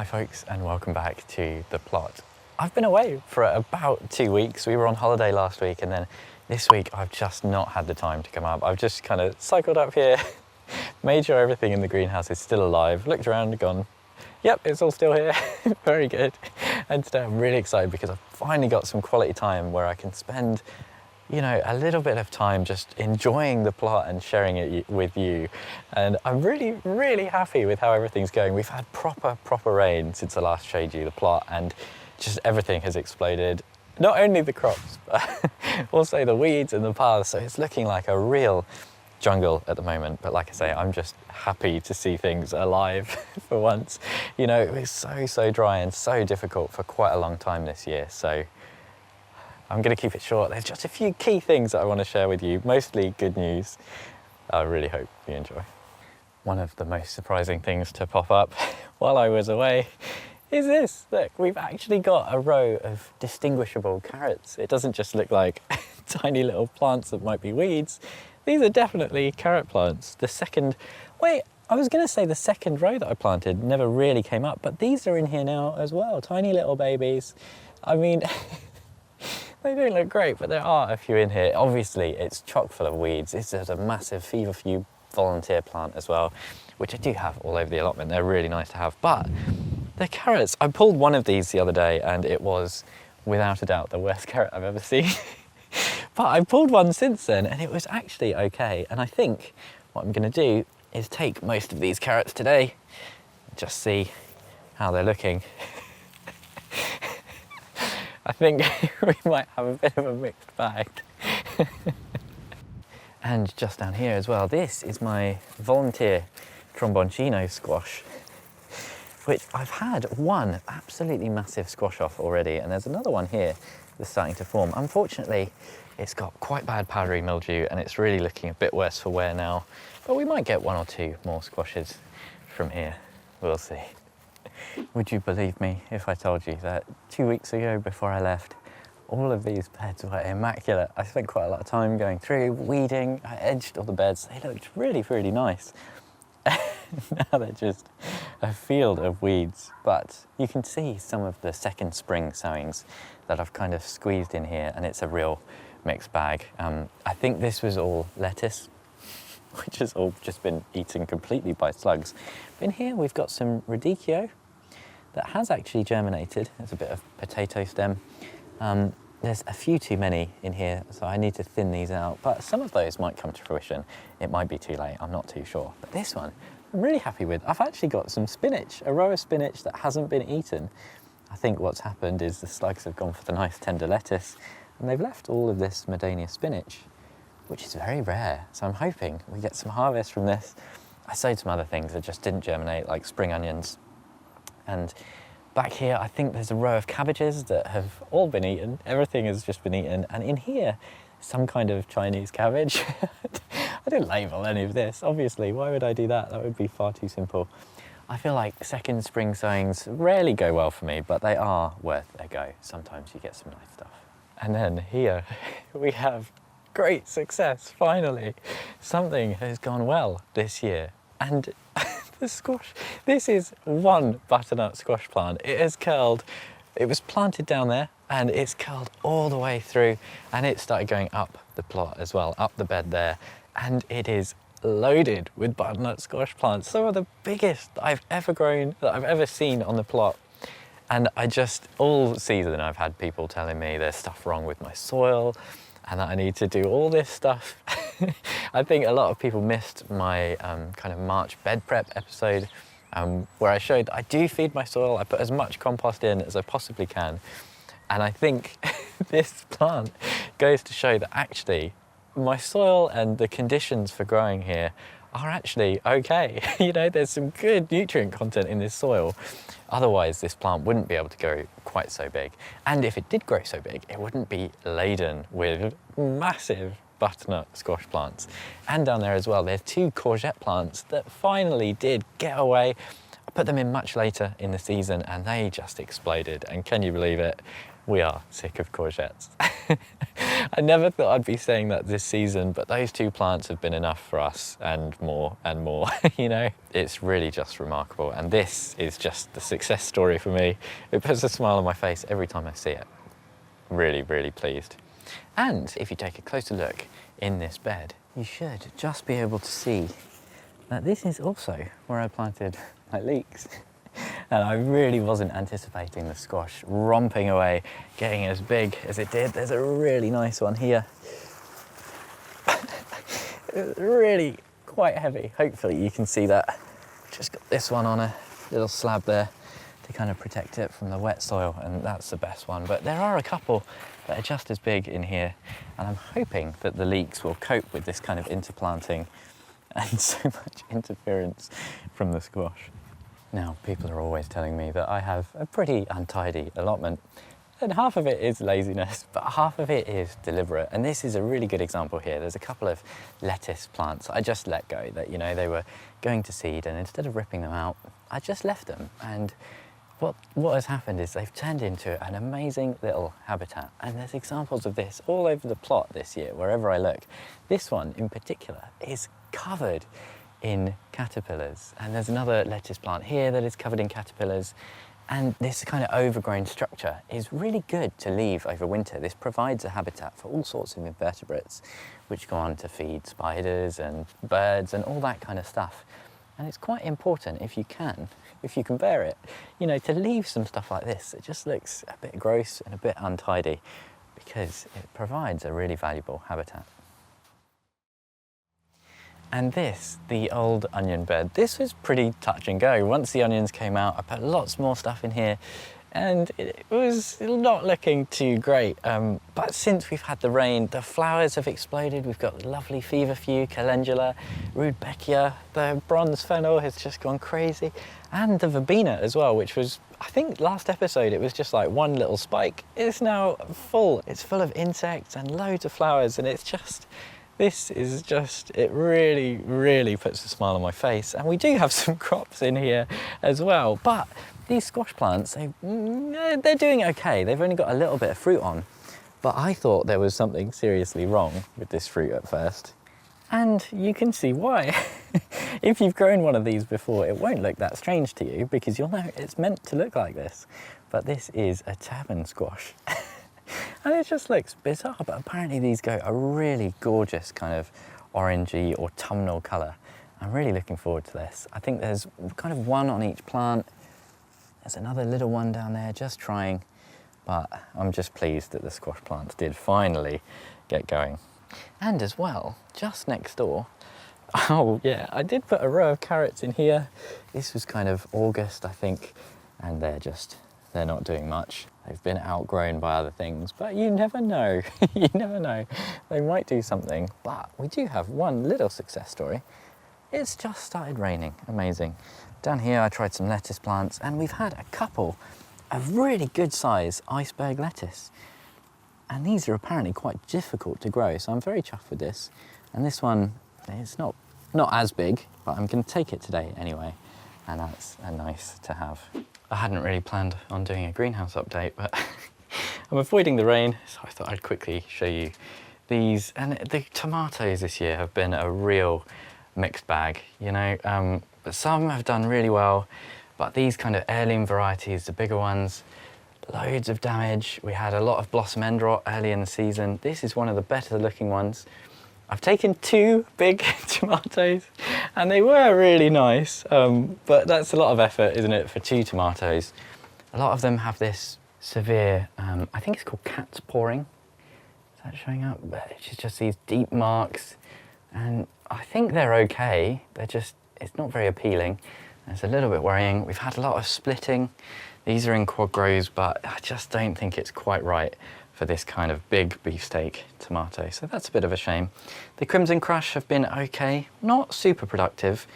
Hi folks, and welcome back to the plot. I've been away for about 2 weeks. We were on holiday last week, and then this week I've just not had the time to come up. I've just kind of cycled up here, made sure everything in the greenhouse is still alive, looked around and gone, yep, it's all still here. Very good. And today I'm really excited because I've finally got some quality time where I can spend, you know, a little bit of time just enjoying the plot and sharing it with you. And I'm really happy with how everything's going. We've had proper rain since I last showed you the plot, and just everything has exploded. Not only the crops, but also the weeds and the paths. So it's looking like a real jungle at the moment. But like I say, I'm just happy to see things alive for once. You know, it was so dry and so difficult for quite a long time this year. So I'm going to keep it short. There's just a few key things that I want to share with you, mostly good news. I really hope you enjoy. One of the most surprising things to pop up while I was away is this. Look, we've actually got a row of distinguishable carrots. It doesn't just look like tiny little plants that might be weeds. These are definitely carrot plants. I was going to say the second row that I planted never really came up, but these are in here now as well. Tiny little babies. I mean, they don't look great, but there are a few in here. Obviously, it's chock full of weeds. This is a massive feverfew volunteer plant as well, which I do have all over the allotment. They're really nice to have, but the carrots, I pulled one of these the other day and it was without a doubt the worst carrot I've ever seen. But I pulled one since then and it was actually okay. And I think what I'm going to do is take most of these carrots today, just see how they're looking. I think we might have a bit of a mixed bag. And just down here as well, this is my volunteer tromboncino squash, which I've had one absolutely massive squash off already, and there's another one here that's starting to form. Unfortunately, it's got quite bad powdery mildew and it's really looking a bit worse for wear now, but we might get one or two more squashes from here. We'll see. Would you believe me if I told you that 2 weeks ago before I left, all of these beds were immaculate? I spent quite a lot of time going through, weeding, I edged all the beds. They looked really nice. Now they're just a field of weeds, but you can see some of the second spring sowings that I've kind of squeezed in here, and it's a real mixed bag. I think this was all lettuce, which has all just been eaten completely by slugs. But in here we've got some radicchio that has actually germinated. There's a bit of potato stem. There's a few too many in here, so I need to thin these out, but some of those might come to fruition. It might be too late, I'm not too sure. But this one, I'm really happy with. I've actually got some spinach, a row of spinach that hasn't been eaten. I think what's happened is the slugs have gone for the nice tender lettuce, and they've left all of this Modania spinach, which is very rare. So I'm hoping we get some harvest from this. I sowed some other things that just didn't germinate, like spring onions. And back here, I think there's a row of cabbages that have all been eaten. Everything has just been eaten. And in here, some kind of Chinese cabbage. I didn't label any of this, obviously. Why would I do that? That would be far too simple. I feel like second spring sowings rarely go well for me, but they are worth a go. Sometimes you get some nice stuff. And then here we have great success, finally. Something has gone well this year. And the squash, this is one butternut squash plant. It has curled, it was planted down there and it's curled all the way through, and it started going up the plot as well, up the bed there. And it is loaded with butternut squash plants. Some of the biggest I've ever grown, that I've ever seen on the plot. And all season I've had people telling me there's stuff wrong with my soil and that I need to do all this stuff. I think a lot of people missed my kind of March bed prep episode where I showed that I do feed my soil. I put as much compost in as I possibly can. And I think this plant goes to show that actually my soil and the conditions for growing here are actually okay. You know, there's some good nutrient content in this soil. Otherwise, this plant wouldn't be able to grow quite so big. And if it did grow so big, it wouldn't be laden with massive butternut squash plants. And down there as well, there's two courgette plants that finally did get away. I put them in much later in the season and they just exploded. And can you believe it? We are sick of courgettes. I never thought I'd be saying that this season, but those 2 plants have been enough for us and more, you know? It's really just remarkable. And this is just the success story for me. It puts a smile on my face every time I see it. Really, really pleased. And if you take a closer look in this bed, you should just be able to see that this is also where I planted my leeks. And I really wasn't anticipating the squash romping away, getting as big as it did. There's a really nice one here. It's really quite heavy. Hopefully you can see that. Just got this one on a little slab there to kind of protect it from the wet soil, and that's the best one. But there are a couple that are just as big in here, and I'm hoping that the leeks will cope with this kind of interplanting and so much interference from the squash. Now, people are always telling me that I have a pretty untidy allotment, and half of it is laziness, but half of it is deliberate. And this is a really good example here. There's a couple of lettuce plants I just let go, that, you know, they were going to seed, and instead of ripping them out, I just left them. And what has happened is they've turned into an amazing little habitat. And there's examples of this all over the plot this year, wherever I look. This one in particular is covered in caterpillars, and there's another lettuce plant here that is covered in caterpillars, and this kind of overgrown structure is really good to leave over winter. This provides a habitat for all sorts of invertebrates which go on to feed spiders and birds and all that kind of stuff. And it's quite important, if you can bear it, you know, to leave some stuff like this. It just looks a bit gross and a bit untidy because it provides a really valuable habitat. And this, the old onion bed, this was pretty touch and go. Once the onions came out, I put lots more stuff in here, and it was not looking too great. But since we've had the rain, the flowers have exploded. We've got lovely feverfew, calendula, rudbeckia, the bronze fennel has just gone crazy, and the verbena as well, which was, I think last episode, it was just like one little spike. It's now full. It's full of insects and loads of flowers, and it's just, this is just, it really, really puts a smile on my face. And we do have some crops in here as well, but these squash plants, they're doing okay. They've only got a little bit of fruit on, but I thought there was something seriously wrong with this fruit at first. And you can see why. If you've grown one of these before, it won't look that strange to you because you'll know it's meant to look like this. But this is a turban squash. And it just looks bizarre, but apparently these go a really gorgeous kind of orangey autumnal colour. I'm really looking forward to this. I think there's kind of one on each plant. There's another little one down there just trying, but I'm just pleased that the squash plants did finally get going. And as well, just next door, oh yeah, I did put a row of carrots in here. This was kind of August, I think, and they're not doing much. They've been outgrown by other things, but you never know. You never know. They might do something, but we do have one little success story. It's just started raining, amazing. Down here I tried some lettuce plants, and we've had a couple of really good size iceberg lettuce. And these are apparently quite difficult to grow, so I'm very chuffed with this. And this one, it's not as big, but I'm going to take it today anyway, and that's a nice to have. I hadn't really planned on doing a greenhouse update, but I'm avoiding the rain, so I thought I'd quickly show you these. And the tomatoes this year have been a real mixed bag, you know. But some have done really well, but these kind of heirloom varieties, the bigger ones, loads of damage. We had a lot of blossom end rot early in the season. This is one of the better looking ones. I've taken 2 big tomatoes and they were really nice, but that's a lot of effort, isn't it, for 2 tomatoes. A lot of them have this severe, I think it's called cat's pawing. Is that showing up? It's just these deep marks, and I think they're okay. It's not very appealing. It's a little bit worrying. We've had a lot of splitting. These are in quad grows, but I just don't think it's quite right for this kind of big beefsteak tomato. So that's a bit of a shame. The Crimson Crush have been okay, not super productive,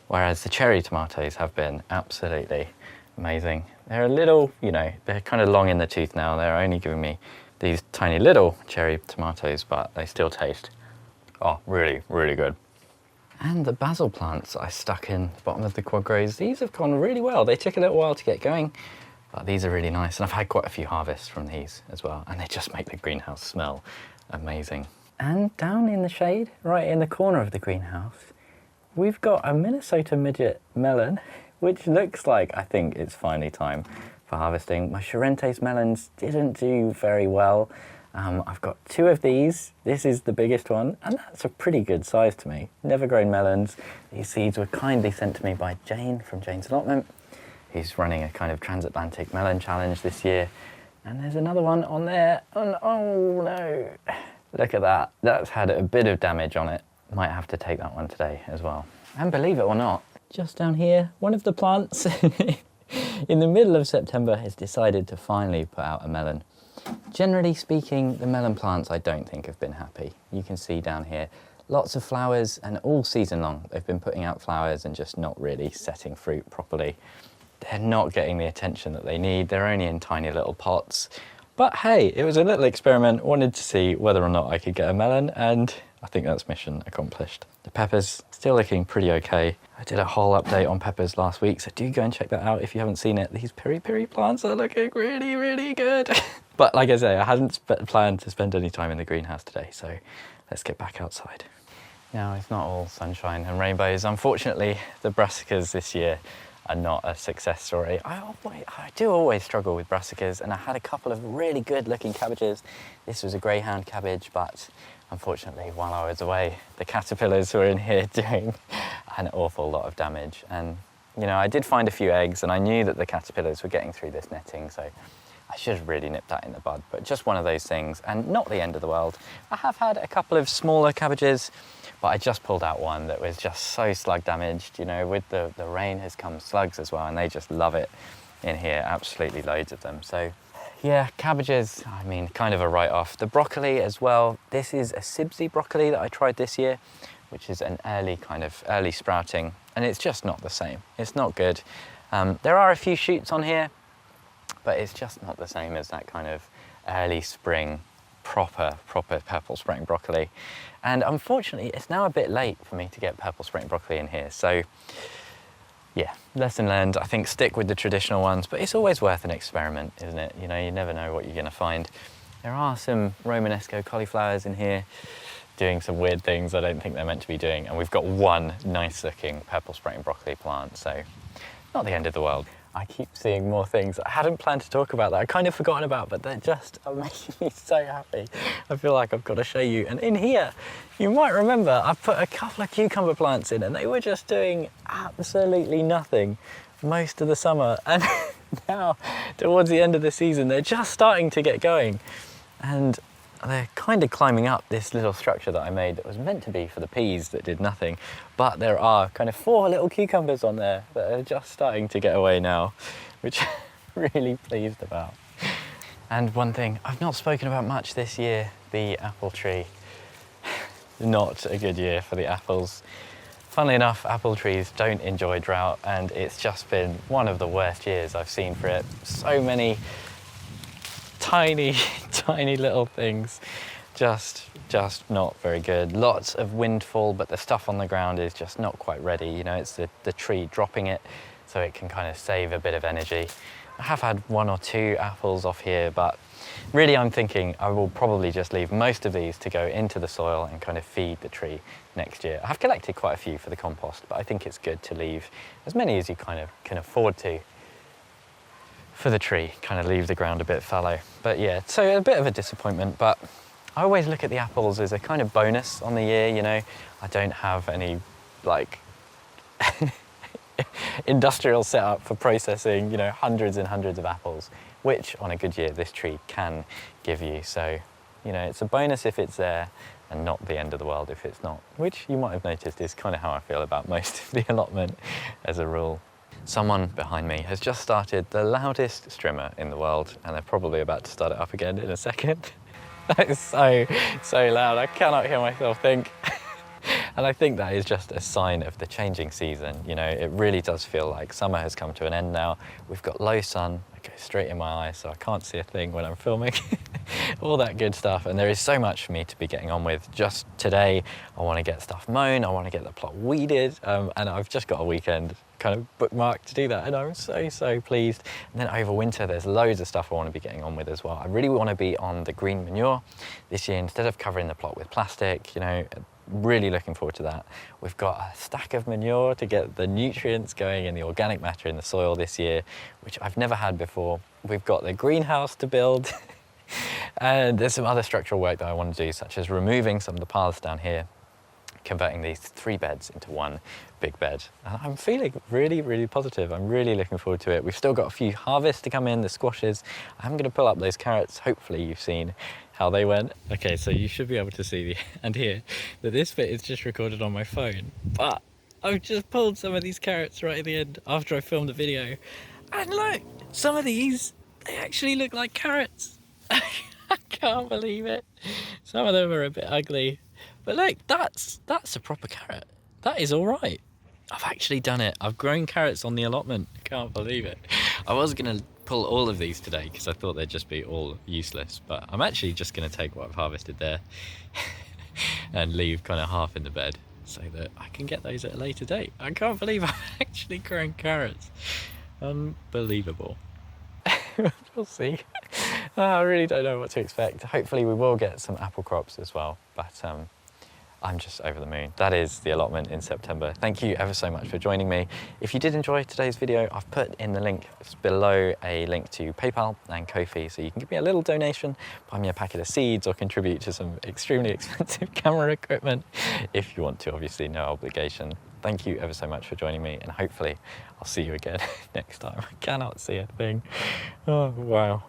whereas the cherry tomatoes have been absolutely amazing. They're a little, you know, they're kind of long in the tooth now. They're only giving me these tiny little cherry tomatoes, but they still taste, oh, really, really good. And the basil plants I stuck in the bottom of the quad grows, these have gone really well. They took a little while to get going, but these are really nice. And I've had quite a few harvests from these as well. And they just make the greenhouse smell amazing. And down in the shade, right in the corner of the greenhouse, we've got a Minnesota midget melon, which looks like, I think it's finally time for harvesting. My Charentes melons didn't do very well. I've got 2 of these. This is the biggest one, and that's a pretty good size to me. Never grown melons. These seeds were kindly sent to me by Jane from Jane's Allotment, who's running a kind of transatlantic melon challenge this year. And there's another one on there, and oh no, look at that. That's had a bit of damage on it. Might have to take that one today as well. And believe it or not, just down here, one of the plants in the middle of September has decided to finally put out a melon. Generally speaking, the melon plants I don't think have been happy. You can see down here, lots of flowers, and all season long they've been putting out flowers and just not really setting fruit properly. They're not getting the attention that they need. They're only in tiny little pots. But hey, it was a little experiment. Wanted to see whether or not I could get a melon, and I think that's mission accomplished. The peppers still looking pretty okay. I did a whole update on peppers last week, so do go and check that out if you haven't seen it. These peri-peri plants are looking really, really good. But like I say, I hadn't planned to spend any time in the greenhouse today, so let's get back outside. Now, it's not all sunshine and rainbows. Unfortunately, the brassicas this year are not a success story. I do always struggle with brassicas, and I had a couple of really good looking cabbages. This was a greyhound cabbage, but unfortunately, while I was away, the caterpillars were in here doing an awful lot of damage. And, you know, I did find a few eggs, and I knew that the caterpillars were getting through this netting, so I should have really nipped that in the bud, but just one of those things, and not the end of the world. I have had a couple of smaller cabbages, but I just pulled out one that was just so slug damaged. You know, with the rain has come slugs as well, and they just love it in here, absolutely loads of them. So yeah, cabbages, I mean, kind of a write-off. The broccoli as well, this is a Sibsy broccoli that I tried this year, which is an early sprouting, and it's just not the same. It's not good. There are a few shoots on here, but it's just not the same as that kind of early spring, proper purple sprouting broccoli. And unfortunately, it's now a bit late for me to get purple sprouting broccoli in here. So yeah, lesson learned. I think stick with the traditional ones, but it's always worth an experiment, isn't it? You know, you never know what you're gonna find. There are some Romanesco cauliflowers in here doing some weird things I don't think they're meant to be doing. And we've got one nice looking purple sprouting broccoli plant, so not the end of the world. I keep seeing more things I hadn't planned to talk about that I kind of forgotten about, but they're just are making me so happy. I feel like I've got to show you. And in here, you might remember I put a couple of cucumber plants in, and they were just doing absolutely nothing most of the summer. And now, towards the end of the season, they're just starting to get going. And they're kind of climbing up this little structure that I made that was meant to be for the peas that did nothing. But there are kind of 4 little cucumbers on there that are just starting to get away now, which I'm really pleased about. And one thing I've not spoken about much this year, the apple tree. Not a good year for the apples. Funnily enough, apple trees don't enjoy drought, and it's just been one of the worst years I've seen for it. So many tiny little things, just not very good. Lots of windfall, but the stuff on the ground is just not quite ready. You know, it's the tree dropping it so it can kind of save a bit of energy. I have had 1 or 2 apples off here, but really I'm thinking I will probably just leave most of these to go into the soil and kind of feed the tree next year. I've collected quite a few for the compost, but I think it's good to leave as many as you kind of can afford to for the tree, kind of leave the ground a bit fallow. But yeah, so a bit of a disappointment, but I always look at the apples as a kind of bonus on the year, you know. I don't have any like industrial setup for processing, you know, hundreds and hundreds of apples, which on a good year this tree can give you. So, you know, it's a bonus if it's there and not the end of the world if it's not, which you might have noticed is kind of how I feel about most of the allotment as a rule. Someone behind me has just started the loudest strimmer in the world, and they're probably about to start it up again in a second. That is so loud, I cannot hear myself think. And I think that is just a sign of the changing season. You know, it really does feel like summer has come to an end now. We've got low sun, it goes straight in my eyes, so I can't see a thing when I'm filming. all that good stuff. And there is so much for me to be getting on with. Just today, I want to get stuff mown, I want to get the plot weeded, and I've just got a weekend kind of bookmarked to do that, and I'm so pleased. And then over winter, there's loads of stuff I want to be getting on with as well. I really want to be on the green manure this year instead of covering the plot with plastic, you know. Really looking forward to that. We've got a stack of manure to get the nutrients going and the organic matter in the soil this year, which I've never had before. We've got the greenhouse to build and there's some other structural work that I want to do, such as removing some of the paths down here, converting these 3 beds into 1 big bed. And I'm feeling really positive. I'm really looking forward to it. We've still got a few harvests to come in, the squashes. I'm going to pull up those carrots. Hopefully you've seen how they went. Okay, so you should be able to see and hear that this bit is just recorded on my phone, but I've just pulled some of these carrots right at the end after I filmed the video. And look, some of these, they actually look like carrots. I can't believe it. Some of them are a bit ugly, but look, that's a proper carrot. That is all right. I've actually done it. I've grown carrots on the allotment. Can't believe it. I was gonna pull all of these today because I thought they'd just be all useless, but I'm actually just gonna take what I've harvested there and leave kind of half in the bed so that I can get those at a later date. I can't believe I've actually grown carrots. Unbelievable. We'll see. I really don't know what to expect. Hopefully we will get some apple crops as well, but I'm just over the moon. That is the allotment in September. Thank you ever so much for joining me. If you did enjoy today's video, I've put in the link below a link to PayPal and Ko-fi, so you can give me a little donation, buy me a packet of seeds, or contribute to some extremely expensive camera equipment if you want to, obviously, no obligation. Thank you ever so much for joining me, and hopefully I'll see you again next time. I cannot see a thing. Oh, wow.